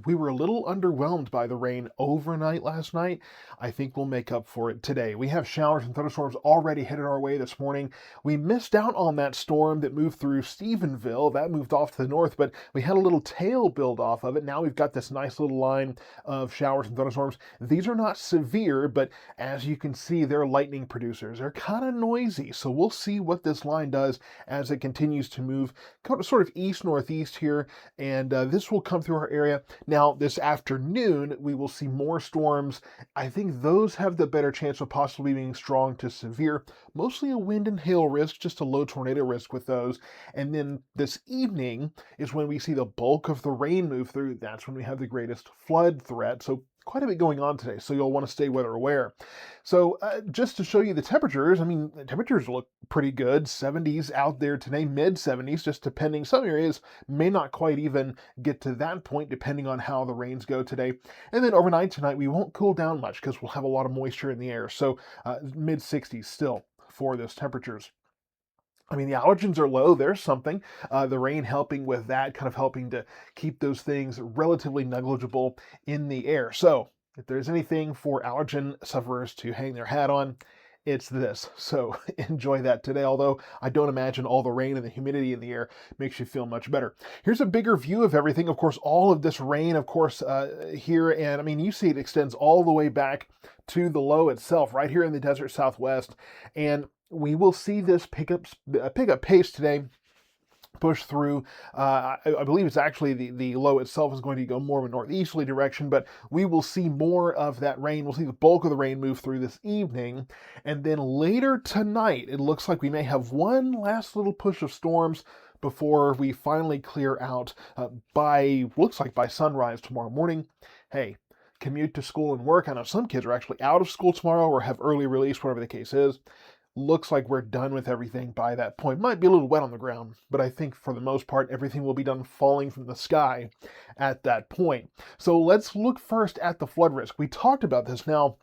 we were a little underwhelmed by the rain overnight last night. I think we'll make up for it today. We have showers and thunderstorms already headed our way this morning. We missed out on that storm that moved through Stephenville. That moved off to the north, but we had a little tail build off of it. Now we've got this nice little line of showers and thunderstorms. These are not severe, but as you can see, they're lightning producers. They're kind of noisy, so we'll see what this line does as it continues to move sort of east-northeast here, and this will come through our area. Now, this afternoon, we will see more storms. I think those have the better chance of possibly being strong to severe, mostly a wind and hail risk, just a low tornado risk with those. And then this evening is when we see the bulk of the rain move through. That's when we have the greatest flood threat. So quite a bit going on today, so you'll want to stay weather aware. So just to show you the temperatures, I mean, the temperatures look pretty good. 70s out there today, mid 70s, just depending. Some areas may not quite even get to that point, depending on how the rains go today. And then overnight tonight, we won't cool down much because we'll have a lot of moisture in the air. So mid 60s still for those temperatures. I mean, the allergens are low. There's something. The rain helping with that, kind of helping to keep those things relatively negligible in the air. So if there's anything for allergen sufferers to hang their hat on, it's this. So enjoy that today, although I don't imagine all the rain and the humidity in the air makes you feel much better. Here's a bigger view of everything. Of course, all of this rain, of course, here, and I mean, you see it extends all the way back to the low itself, right here in the desert Southwest. And we will see this pick up pace today, push through. I believe it's actually the low itself is going to go more of a northeasterly direction, but we will see more of that rain. We'll see the bulk of the rain move through this evening. And then later tonight, it looks like we may have one last little push of storms before we finally clear out looks like by sunrise tomorrow morning. Hey, commute to school and work. I know some kids are actually out of school tomorrow or have early release, whatever the case is. Looks like we're done with everything by that point. Might be a little wet on the ground, but I think for the most part, everything will be done falling from the sky at that point. So let's look first at the flood risk. We talked about this now.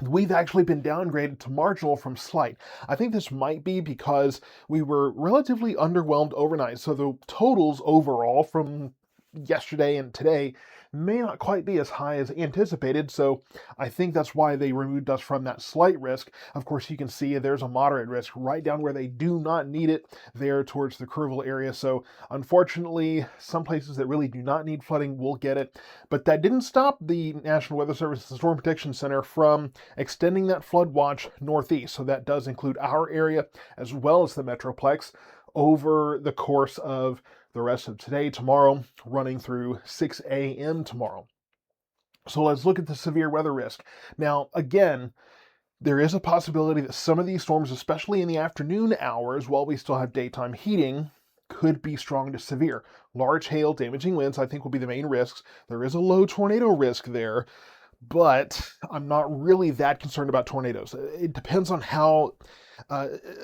We've actually been downgraded to marginal from slight. I think this might be because we were relatively underwhelmed overnight. So the totals overall from yesterday and today may not quite be as high as anticipated, so I think that's why they removed us from that slight risk. Of course, you can see there's a moderate risk right down where they do not need it, there towards the Kerrville area. So unfortunately, some places that really do not need flooding will get it, but that didn't stop the National Weather Service, the Storm Protection Center, from extending that flood watch northeast. So that does include our area as well as the Metroplex over the course of the rest of today, tomorrow, running through 6 a.m. tomorrow. So let's look at the severe weather risk. Now, again, there is a possibility that some of these storms, especially in the afternoon hours, while we still have daytime heating, could be strong to severe. Large hail, damaging winds, I think, will be the main risks. There is a low tornado risk there, but I'm not really that concerned about tornadoes. It depends on how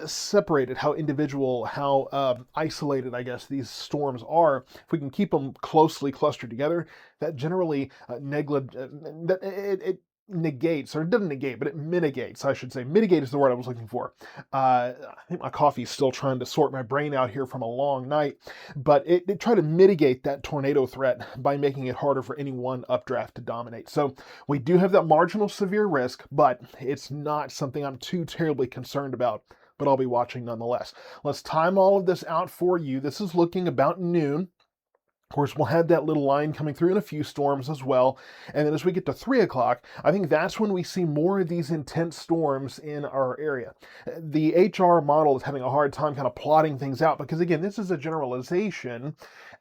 separated, how individual, how isolated, I guess, these storms are. If we can keep them closely clustered together, that generally it negates, or it doesn't negate, but it mitigates, I should say. Mitigate is the word I was looking for. I think my coffee's still trying to sort my brain out here from a long night, but it tried to mitigate that tornado threat by making it harder for any one updraft to dominate. So we do have that marginal severe risk, but it's not something I'm too terribly concerned about, but I'll be watching nonetheless. Let's time all of this out for you. This is looking about noon. Of course, we'll have that little line coming through in a few storms as well. And then as we get to 3 o'clock, I think that's when we see more of these intense storms in our area. The HR model is having a hard time kind of plotting things out because, again, this is a generalization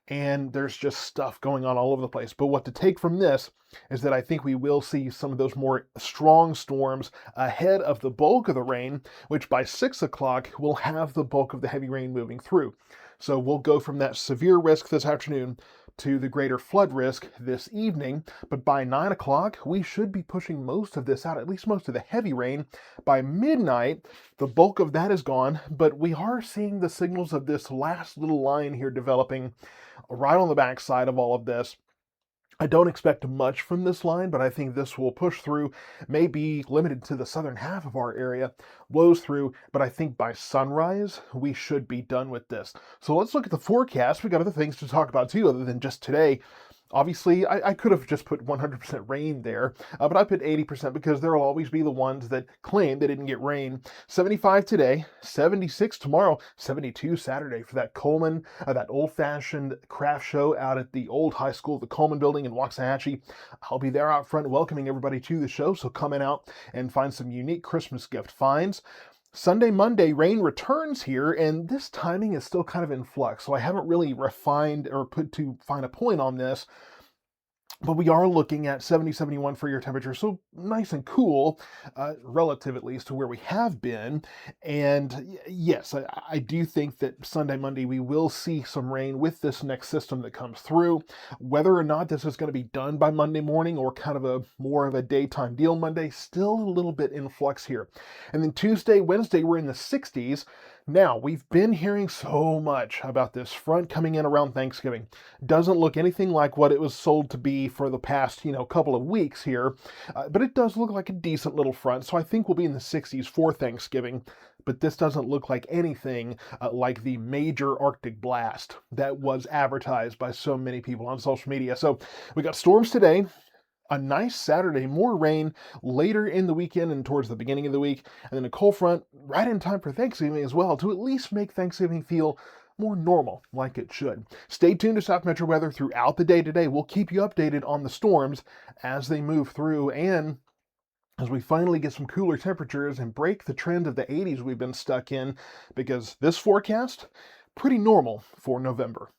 and there's just stuff going on all over the place. But what to take from this is that I think we will see some of those more strong storms ahead of the bulk of the rain, which by 6 o'clock will have the bulk of the heavy rain moving through. So we'll go from that severe risk this afternoon to the greater flood risk this evening. But by 9 o'clock, we should be pushing most of this out, at least most of the heavy rain. By midnight, the bulk of that is gone, but we are seeing the signals of this last little line here developing right on the backside of all of this. I don't expect much from this line, but I think this will push through, may be limited to the southern half of our area, blows through, but I think by sunrise, we should be done with this. So let's look at the forecast. We got other things to talk about too, other than just today. Obviously, I could have just put 100% rain there, but I put 80% because there will always be the ones that claim they didn't get rain. 75 today, 76 tomorrow, 72 Saturday for that Coleman, that old-fashioned craft show out at the old high school, the Coleman building in Waxahachie. I'll be there out front welcoming everybody to the show, so come in out and find some unique Christmas gift finds. Sunday, Monday, rain returns here, and this timing is still kind of in flux, so I haven't really refined or put to find a point on this. But we are looking at 70, 71 for your temperature, so nice and cool, relative at least to where we have been. And yes, I do think that Sunday, Monday, we will see some rain with this next system that comes through. Whether or not this is going to be done by Monday morning or kind of a more of a daytime deal Monday, still a little bit in flux here. And then Tuesday, Wednesday, we're in the 60s. Now, we've been hearing so much about this front coming in around Thanksgiving. Doesn't look anything like what it was sold to be for the past, couple of weeks here, but it does look like a decent little front, so I think we'll be in the 60s for Thanksgiving. But this doesn't look like anything like the major Arctic blast that was advertised by so many people on social media. So we got storms today. A nice Saturday, more rain later in the weekend and towards the beginning of the week, and then a cold front right in time for Thanksgiving as well to at least make Thanksgiving feel more normal, like it should. Stay tuned to South Metro Weather throughout the day today. We'll keep you updated on the storms as they move through and as we finally get some cooler temperatures and break the trend of the 80s we've been stuck in, because this forecast, pretty normal for November.